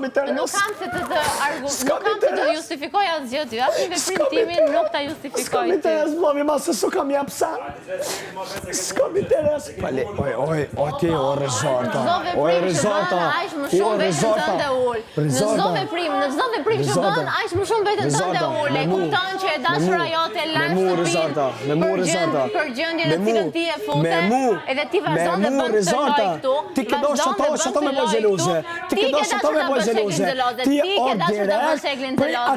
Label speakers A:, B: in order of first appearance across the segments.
A: s'kam interes.
B: Nuk kam se të justifikoj asgjë ty. Asnjë veprim timin nuk ta justifikoj.
A: S'kam interes, mami, ma se s'u kam jap sa. S'kam interes. Pale, oj, ti, o rezorta. O rezorta.
B: Në çdo veprim që bën, aq më shumë veten tënde ul. E kupton që e dashura jote lan shtëpinë. Për gjendjen e cilën ti e fute, edhe ti vazhdon të bën këtë lloj këtu.
A: Ti ke dashur që to me bëj xheloze. Ti ke dashur të me bëj xheloze.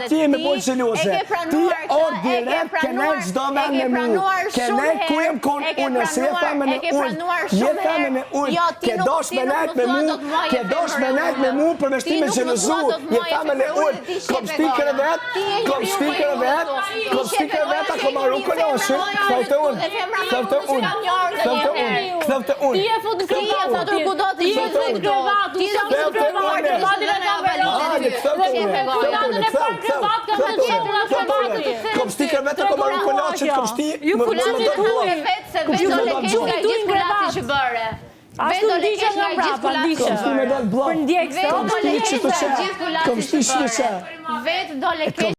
A: Ti me bëj xheloze. Ti direkt kene çdo vend me mua. Kene ku jem kon unë se famën e unë. Je famën e unë. Ke dash me lajt me mua. Ke dash me lajt me mua për vështime xhelozu. Je famën e unë. Kom stiker vet. Ako marru koloshi. Kthevte unë.
B: Ti e futur kudo ti je në krevat. Ti je në krevat.
A: Kom stiker vet ako marru koloshi. Kom shti.
B: Ju kulati vetë se vetë do le kesh nga gjithë kulati që bëre. Vetë do le kesh nga gjithë kulati.
A: Kom shti me dal bllok.
B: Për ndjekse,
A: Kom shti që të çaj. Kom shti që të çaj.
B: Vetë do le kesh